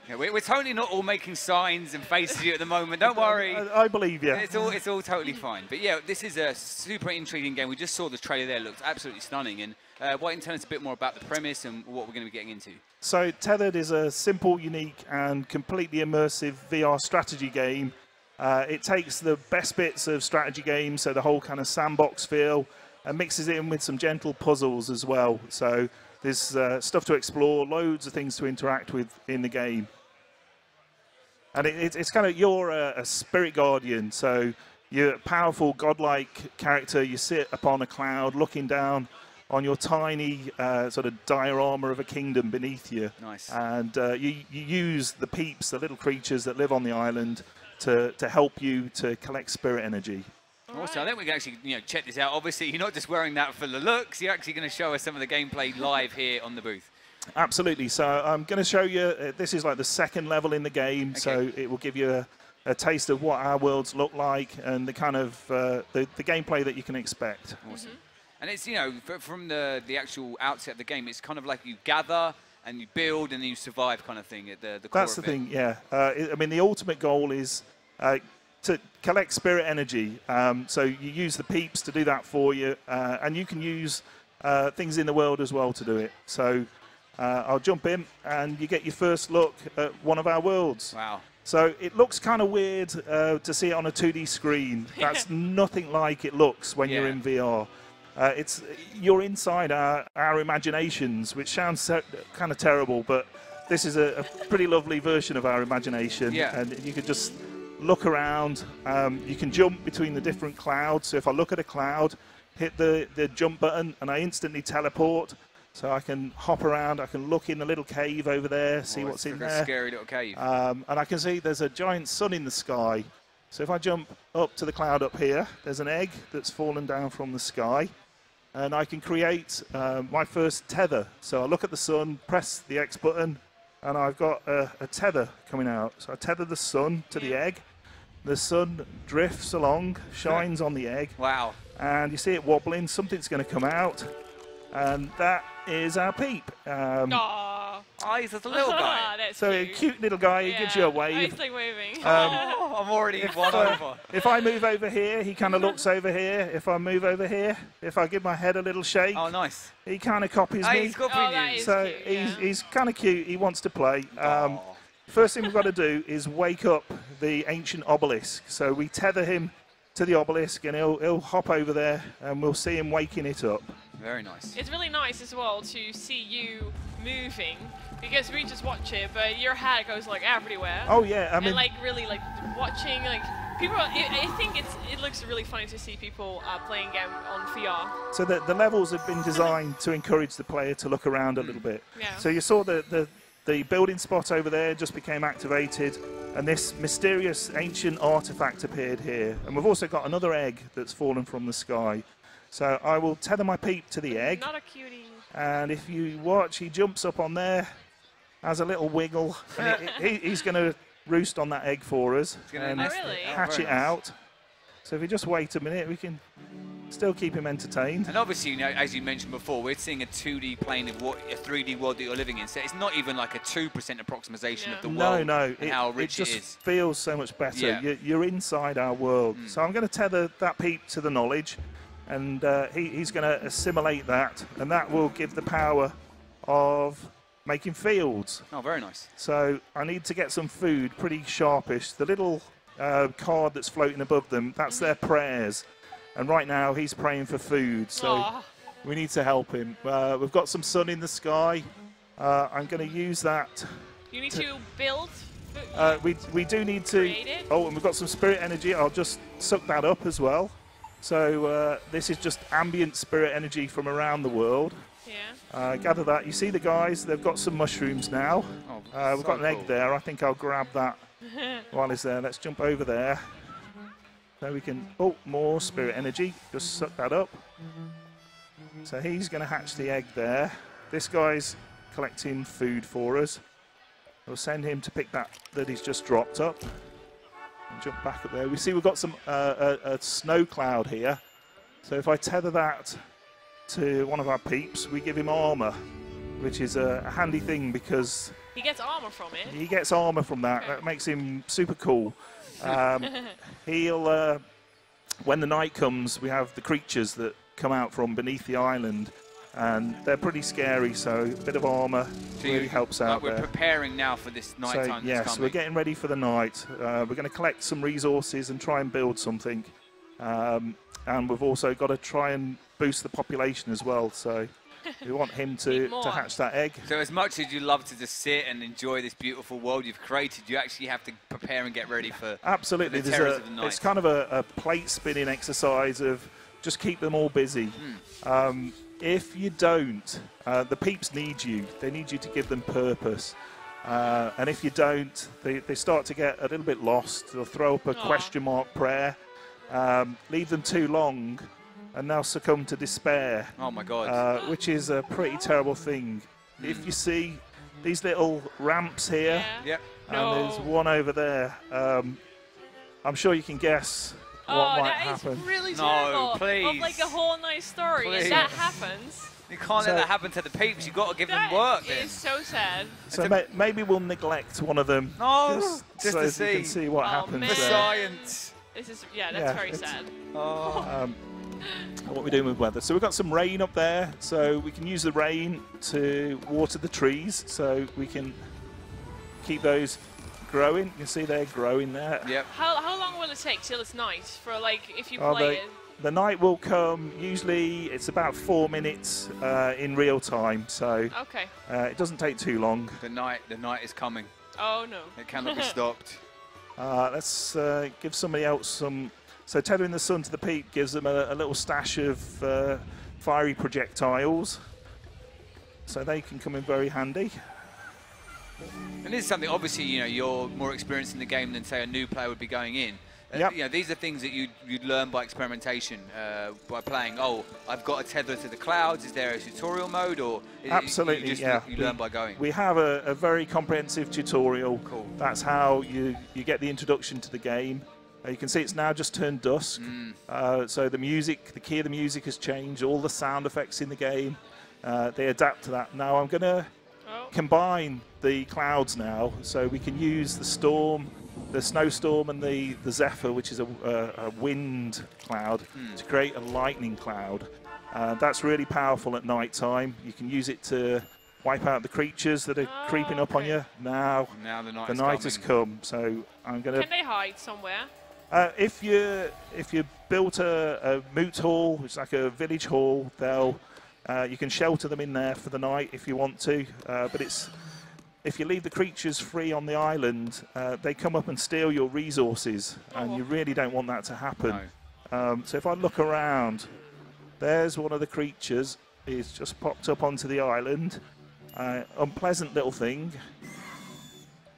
Yeah, we're totally not all making signs and faces at you at the moment. Don't worry. I believe you. It's all totally fine. But yeah, this is a super intriguing game. We just saw the trailer there. It looks absolutely stunning. And why don't you tell us a bit more about the premise and what we're going to be getting into? So Tethered is a simple, unique, and completely immersive VR strategy game. It takes the best bits of strategy games, so the whole kind of sandbox feel, and mixes it in with some gentle puzzles as well. So there's stuff to explore, loads of things to interact with in the game. And it's kind of, you're a spirit guardian, so you're a powerful, godlike character. You sit upon a cloud looking down on your tiny sort of diorama of a kingdom beneath you. Nice. And you use the peeps, the little creatures that live on the island, to help you to collect spirit energy. Also, I think we can actually check this out. Obviously, you're not just wearing that for the looks. You're actually going to show us some of the gameplay live here on the booth. Absolutely. So I'm going to show you, this is like the second level in the game, okay. So it will give you a taste of what our worlds look like and the kind of the gameplay that you can expect. Awesome. And it's, from the actual outset of the game, it's kind of like you gather and you build and then you survive kind of thing at the core. That's the thing, yeah. I mean, the ultimate goal is to collect spirit energy. So you use the peeps to do that for you, and you can use things in the world as well to do it. So I'll jump in, and you get your first look at one of our worlds. Wow. So it looks kind of weird to see it on a 2D screen. That's nothing like it looks when you're in VR. You're inside our imaginations, which sounds kind of terrible, but this is a pretty lovely version of our imagination. Yeah. And you can just look around. You can jump between the different clouds. So if I look at a cloud, hit the jump button, and I instantly teleport. So I can hop around, I can look in the little cave over there, see what's in there. A scary little cave. And I can see there's a giant sun in the sky. So if I jump up to the cloud up here, there's an egg that's fallen down from the sky. And I can create my first tether. So I look at the sun, press the X button, and I've got a tether coming out. So I tether the sun to the egg. The sun drifts along, shines on the egg. Wow. And you see it wobbling, something's going to come out. And that is our peep. Oh, he's just a little guy. So cute. A cute little guy, he gives you a wave. Oh, he's like waving. I'm already won over. If I move over here, he kind of looks over here. If I move over here, if I give my head a little shake, oh, nice. He kind of copies me. He's copying you. So cute, he's kind of cute. He wants to play. First thing we've got to do is wake up the ancient obelisk. So we tether him to the obelisk, and he'll hop over there, and we'll see him waking it up. Very nice. It's really nice as well to see you moving, because we just watch it, but your head goes like everywhere. Oh yeah, I mean, and like really like watching like people. I think it looks really funny to see people playing game on VR. So the levels have been designed to encourage the player to look around a little bit. Yeah. So you saw the building spot over there just became activated, and this mysterious ancient artifact appeared here. And we've also got another egg that's fallen from the sky. So I will tether my peep to the egg. Not a cutie. And if you watch, he jumps up on there, has a little wiggle, and he's going to roost on that egg for us and hatch it out. So if you just wait a minute, we can still keep him entertained. And obviously, as you mentioned before, we're seeing a 2D plane of a 3D world that you're living in. So it's not even like a 2% approximation of the world. No, and how rich it is. It just feels so much better. Yeah. You're inside our world. So I'm going to tether that peep to the knowledge, and he's going to assimilate that, and that will give the power of making fields. Oh, very nice. So I need to get some food, pretty sharpish. The little card that's floating above them, that's their prayers. And right now he's praying for food, so we need to help him. We've got some sun in the sky. I'm going to use that. You need to build. We do need to. Oh, and we've got some spirit energy. I'll just suck that up as well. So this is just ambient spirit energy from around the world. Yeah. Gather that. You see the guys? They've got some mushrooms now. Oh, we've got an egg there. I think I'll grab that while he's there. Let's jump over there. So we can, more spirit energy. Just suck that up. So he's going to hatch the egg there. This guy's collecting food for us. We'll send him to pick that he's just dropped up. And jump back up there. We see we've got some a snow cloud here. So if I tether that to one of our peeps, we give him armor, which is a handy thing because He gets armor from it. He gets armor from that. Okay. That makes him super cool. He'll, when the night comes, we have the creatures that come out from beneath the island, and they're pretty scary, so a bit of armor really helps out we're there. preparing now for this night time that's yes, coming. we're getting ready for the night. We're going to collect some resources and try and build something. And we've also got to try and boost the population as well, so we want him to hatch that egg. So as much as you love to just sit and enjoy this beautiful world you've created, you actually have to prepare and get ready for Absolutely. the terrors of the night. It's kind of a plate spinning exercise of just keep them all busy. If you don't, the peeps need you. They need you to give them purpose. And if you don't, they start to get a little bit lost. They'll throw up a question mark prayer. Leave them too long, and they'll succumb to despair. Oh my God! Which is a pretty terrible thing. If you see these little ramps here, and there's one over there, I'm sure you can guess what might happen. That is really terrible. Please. Of like a whole nice story, Please. and that happens. You can't let that happen to the peeps. You've got to give them work. That is so sad. So maybe we'll neglect one of them. No, just so to you see. can see what happens man. The there. science. This is that's very sad. What we're doing with weather. So we've got some rain up there, so we can use the rain to water the trees, so we can keep those growing. You can see they're growing there. Yep. How long will it take till it's night for like if you play it? The night will come. Usually it's about 4 minutes in real time, so it doesn't take too long. The night is coming. Oh no! It cannot be stopped. Let's give somebody else some. So tethering the sun to the peak gives them a little stash of fiery projectiles, so they can come in very handy. And this is something, obviously, you know, you're more experienced in the game than, say, a new player would be going in. Yep. You know, these are things that you'd learn by experimentation, by playing. Oh, I've got a tether to the clouds. Is there a tutorial mode, or absolutely, you learn by going? We have a very comprehensive tutorial. Cool. That's how you get the introduction to the game. You can see it's now just turned dusk, so the key of the music has changed. All the sound effects in the game, they adapt to that. Now I'm going to combine the clouds now, so we can use the storm, the snowstorm, and the zephyr, which is a wind cloud, to create a lightning cloud. That's really powerful at night time. You can use it to wipe out the creatures that are creeping up on you. Now the night has come, so I'm going to. Can they hide somewhere? If you built a moot hall, which is like a village hall, you can shelter them in there for the night if you want to. But if you leave the creatures free on the island, they come up and steal your resources, and you really don't want that to happen. No. So if I look around, there's one of the creatures. He's just popped up onto the island. Unpleasant little thing.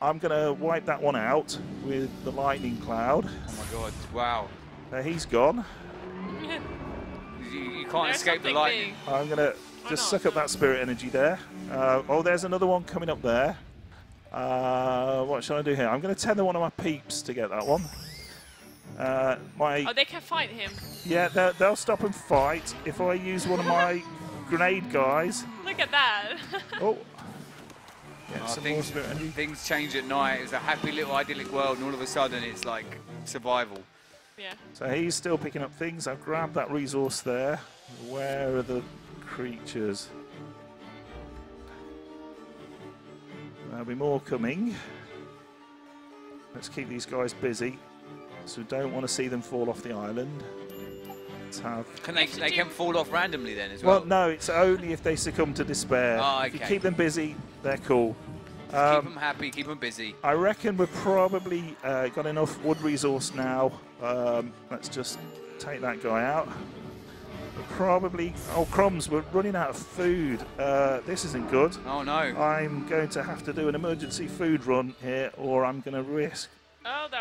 I'm going to wipe that one out with the lightning cloud. Oh my God! Wow. He's gone. You can't escape the lightning. I'm going to just suck up that spirit energy there. There's another one coming up there. What shall I do here? I'm going to tether one of my peeps to get that one. They can fight him. Yeah, they'll stop and fight. If I use one of my grenade guys. Look at that. Things change at night. It's a happy little idyllic world, and all of a sudden it's like survival. Yeah. So he's still picking up things. I've grabbed that resource there. Where are the creatures? There'll be more coming. Let's keep these guys busy. So we don't want to see them fall off the island. Let's have... They can fall off randomly then as well? Well, no, it's only if they succumb to despair. Oh, okay. If you keep them busy, they're cool. Keep them happy, keep them busy. I reckon we've probably got enough wood resource now. Let's just take that guy out. We're probably... Oh, crumbs, we're running out of food. This isn't good. Oh, no. I'm going to have to do an emergency food run here, or I'm going to risk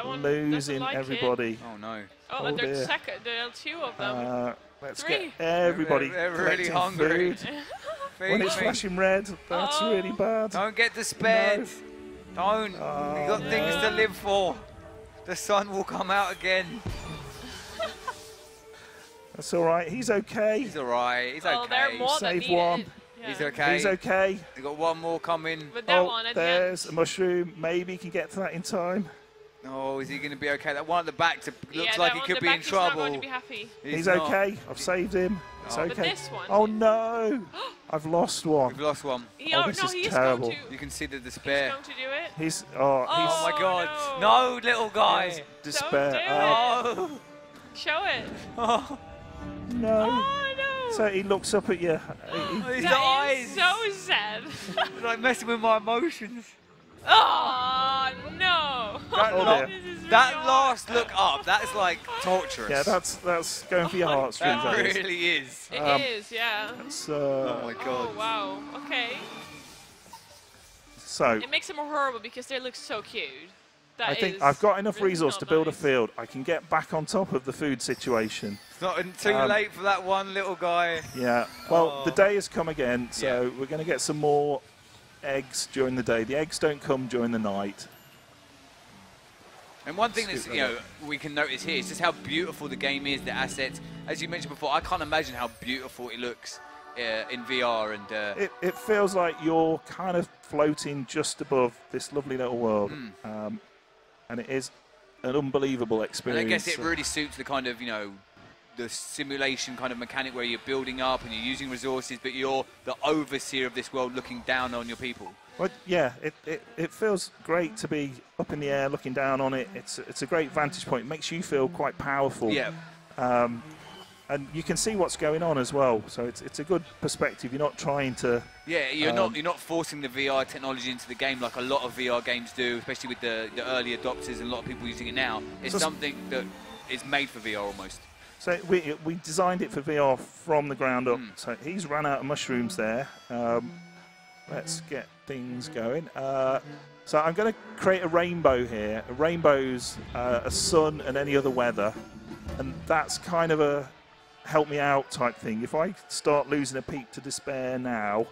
losing everybody. Oh, no. Oh, there are two of them. Let's get everybody They're really hungry. When it's flashing red, that's really bad. Don't get despaired. No. Don't. You've got things to live for. The sun will come out again. That's all right. He's okay. He's all right. He's okay. There are more Save one. Yeah. He's okay. He's okay. We've got one more coming. But that one at the end. There's a mushroom. Maybe he can get to that in time. Oh, is he going to be okay? That one at the back looks that like he one could at be the in back, he's not trouble. going to be happy. He's not. okay. I've saved him. It's Oh. okay. But this one. Oh no! I've lost one. We've lost one. This is terrible. You can see the He's despair. going to do it. He's Oh my God! No, little guy. despair. Don't do Oh. Show it. Oh. No. Oh no. So he looks up at you. His That eyes. is so sad. Like messing with my emotions. Oh no. That, This is that really last look up, that is like torturous. Yeah, that's going for your heartstrings. That that is. really is. It is, yeah. It's, Oh my God. Oh wow. Okay. so It makes it more horrible because they look so cute. That I think is I've got enough really resource not to build nice. a field. I can get back on top of the food situation. It's not too late for that one little guy. Yeah. Well, Oh. the day has come again, so Yeah. we're going to get some more eggs during the day. The eggs don't come during the night. And one thing that's, we can notice here is just how beautiful the game is, the assets. As you mentioned before, I can't imagine how beautiful it looks in VR. And It feels like you're kind of floating just above this lovely little world. And it is an unbelievable and experience. I guess it really suits the kind of, the simulation kind of mechanic where you're building up and you're using resources, but you're the overseer of this world looking down on your people. Well, yeah, it feels great to be up in the air looking down on it. It's a great vantage point. It makes you feel quite powerful. Yeah. And you can see what's going on as well. So it's a good perspective. You're not trying to... Yeah, you're not forcing the VR technology into the game like a lot of VR games do, especially with the early adopters and a lot of people using it now. It's something that is made for VR almost. So we designed it for VR from the ground up. So he's run out of mushrooms there. Let's get things going. So I'm going to create a rainbow here. A rainbow's a sun and any other weather. And that's kind of a help me out type thing. If I start losing a peak to despair now,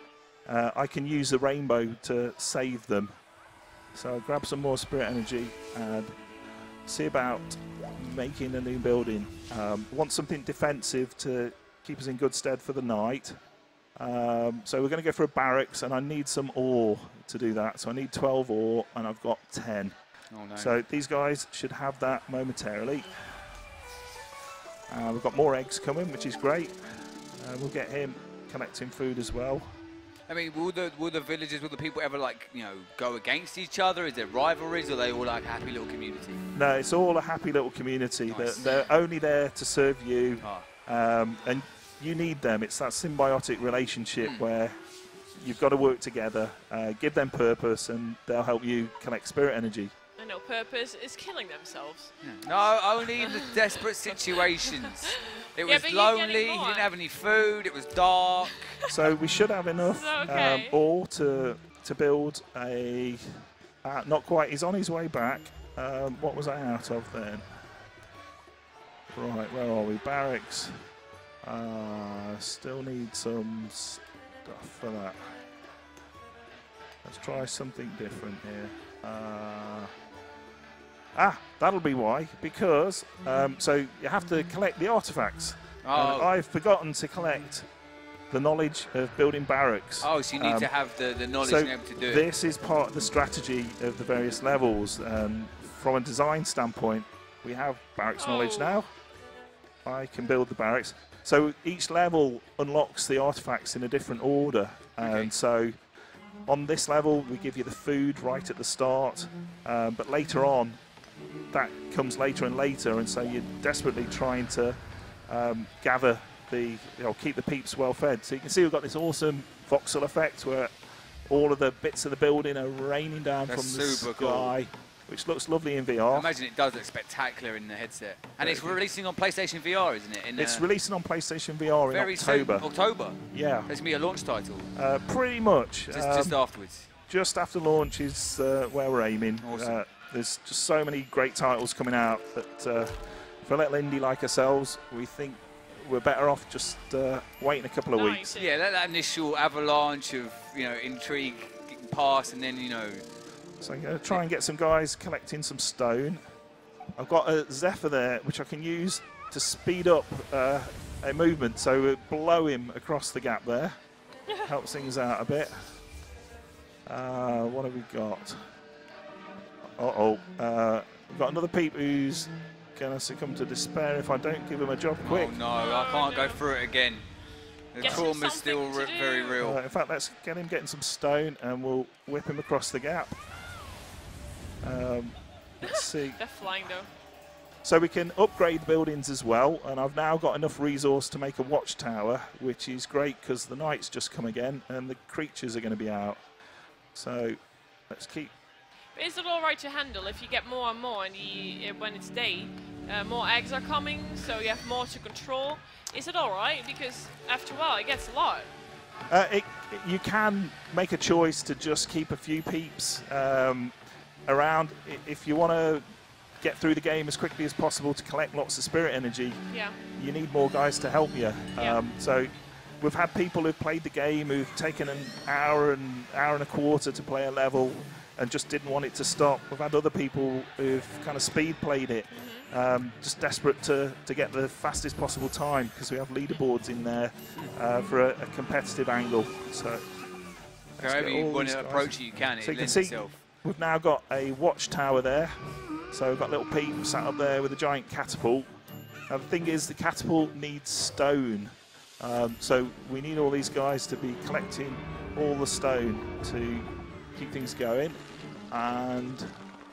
I can use the rainbow to save them. So I'll grab some more spirit energy and see about making a new building. Want something defensive to keep us in good stead for the night. So we're going to go for a barracks, and I need some ore to do that. So I need 12 ore, and I've got 10. Oh, no. So these guys should have that momentarily. We've got more eggs coming, which is great. We'll get him collecting food as well. I mean, will the villagers, will the people ever go against each other? Is there rivalries, or are they all like a happy little community? No, it's all a happy little community. Nice. They're only there to serve you, Ah. and you need them. It's that symbiotic relationship where you've got to work together, give them purpose, and they'll help you collect spirit energy. I know purpose is killing themselves. No, only in the desperate situations. It was but you're lonely, getting he more. didn't have any food, it was dark. So we should have enough Okay. ore to build a... not quite, he's on his way back. What was I out of then? Right, where are we? Barracks. Still need some stuff for that. Let's try something different here. That'll be why. Because, so you have to collect the artifacts. Oh. And I've forgotten to collect the knowledge of building barracks. Oh, so you need to have the knowledge So and be able to do it. this is part of the strategy of the various levels. From a design standpoint, we have barracks knowledge now. I can build the barracks. So each level unlocks the artifacts in a different order. And so on this level, we give you the food right at the start. But later on, that comes later and later. And so you're desperately trying to gather keep the peeps well fed. So you can see we've got this awesome voxel effect where all of the bits of the building are raining down That's from the super sky, which looks lovely in I VR. imagine it does look spectacular in the headset. And it's releasing on PlayStation VR, isn't it? It's releasing on PlayStation VR in very October. soon. October? Yeah, There's going to be a launch title. pretty much. Just afterwards. Just after launch is where we're aiming. Awesome. There's just so many great titles coming out that for a little indie like ourselves, we think we're better off just waiting a couple of weeks. Nice. Yeah, let that initial avalanche of intrigue getting past, and then So I'm going to try and get some guys collecting some stone. I've got a Zephyr there, which I can use to speed up a movement, so we'll blow him across the gap there. helps things out a bit. What have we got? We've got another peep who's going to succumb to despair if I don't give him a job quick. Oh no, I can't go through it again. The trauma's still very real. In fact, let's get him getting some stone and we'll whip him across the gap. Let's see. They're flying though. So we can upgrade buildings as well, and I've now got enough resource to make a watchtower, which is great because the night's just come again and the creatures are going to be out. So let's keep... But is it all right to handle if you get more and more, and when it's day, more eggs are coming, so you have more to control? Is it all right? Because after a while, it gets a lot. You can make a choice to just keep a few peeps around if you want to get through the game as quickly as possible to collect lots of spirit energy. Yeah. You need more guys to help you. Yeah. So we've had people who've played the game who've taken an hour and a quarter to play a level and just didn't want it to stop. We've had other people who've kind of speed played it, just desperate to get the fastest possible time because we have leaderboards in there for a competitive angle. So however you want to approach it, you can. So it you can lends see itself. we've now got a watchtower there. So we've got little Pete sat up there with a giant catapult. Now the thing is, the catapult needs stone. So we need all these guys to be collecting all the stone to keep things going. And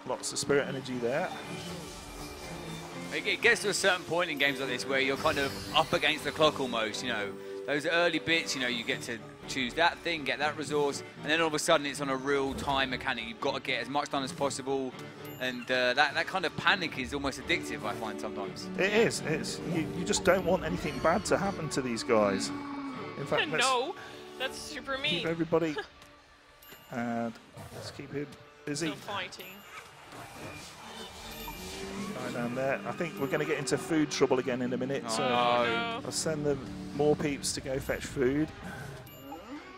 lots of spirit energy there. It gets to a certain point in games like this where you're kind of up against the clock almost, you know. Those early bits, you know, you get to choose that thing, get that resource, and then all of a sudden it's on a real time mechanic. You've got to get as much done as possible, and that kind of panic is almost addictive, I find sometimes. It is. You just don't want anything bad to happen to these guys. In fact, no, that's super mean. Keep everybody, and let's keep him busy. Still fighting. Right down there. I think we're going to get into food trouble again in a minute, so no. I'll send them more peeps to go fetch food.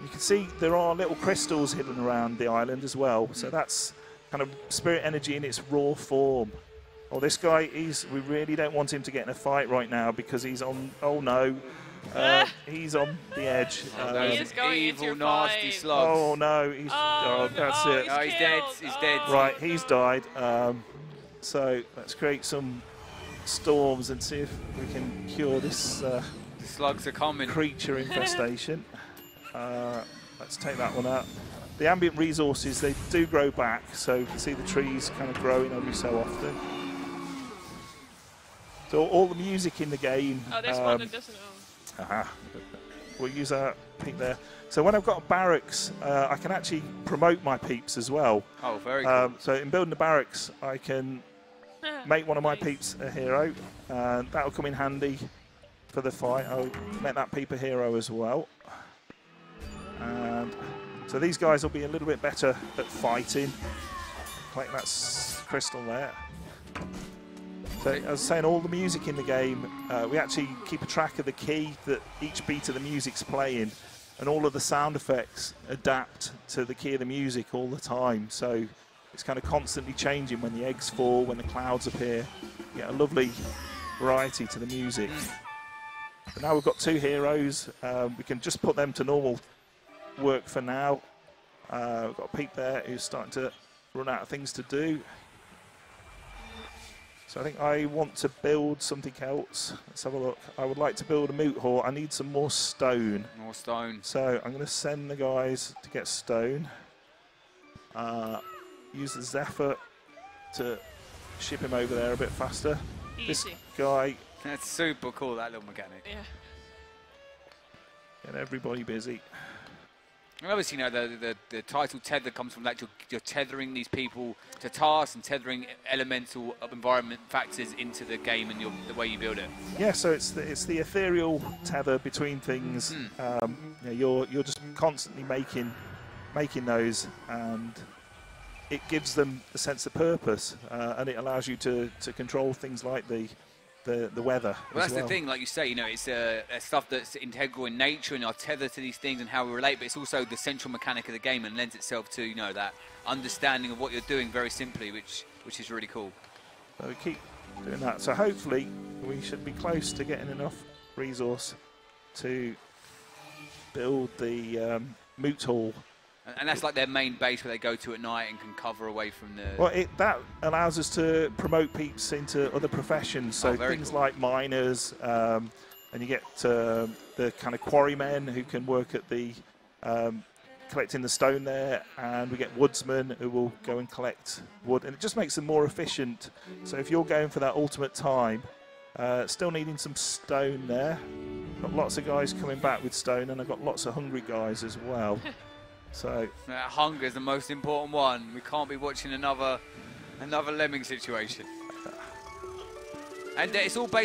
You can see there are little crystals hidden around the island as well, so that's kind of spirit energy in its raw form. Oh, this guy, we really don't want him to get in a fight right now because he's on, oh no, he's on the edge. He is going evil, into nasty slugs. Oh no, that's it. Oh, he's dead, he's dead. Right, he's died. So let's create some storms and see if we can cure this The slugs are coming. creature infestation. Let's take that one out. The ambient resources, they do grow back, so you can see the trees kind of growing every so often. So all the music in the game... Oh, there's one that doesn't own. We'll use our peep there. So when I've got barracks, I can actually promote my peeps as well. Oh, very cool. So in building the barracks, I can make one of my peeps a hero, and that'll come in handy for the fight. I'll make that peep a hero as well. And so these guys will be a little bit better at fighting. Like that crystal there. So as I was saying, all the music in the game, we actually keep a track of the key that each beat of the music's playing, and all of the sound effects adapt to the key of the music all the time. So it's kind of constantly changing when the eggs fall, when the clouds appear. You get a lovely variety to the music. But now we've got two heroes. We can just put them to normal work for now. We've got Pete there who's starting to run out of things to do. So I think I want to build something else. Let's have a look. I would like to build a moot hall. I need some more stone. More stone. So I'm going to send the guys to get stone. Use the Zephyr to ship him over there a bit faster. Easy. This guy... That's super cool, that little mechanic. Yeah. Get everybody busy. And obviously, you know, the title Tether comes from that you're tethering these people to tasks and tethering elemental environment factors into the game and the way you build it. Yeah, so it's the ethereal tether between things. You know, you're just constantly making those, and it gives them a sense of purpose, and it allows you to control things like the weather. Well, that's the thing, like you say, you know, it's stuff that's integral in nature and are tethered to these things and how we relate, but it's also the central mechanic of the game and lends itself to, you know, that understanding of what you're doing very simply, which is really cool. So we keep doing that. So hopefully we should be close to getting enough resource to build the moot hall. And that's like their main base where they go to at night and can cover away from the... Well, that allows us to promote peeps into other professions. So things cool. like miners, and you get the kind of quarrymen who can work at the collecting the stone there, and we get woodsmen who will go and collect wood, and it just makes them more efficient. So if you're going for that ultimate time, still needing some stone there. Got lots of guys coming back with stone, and I've got lots of hungry guys as well. So hunger is the most important one. We can't be watching another lemming situation. And it's all based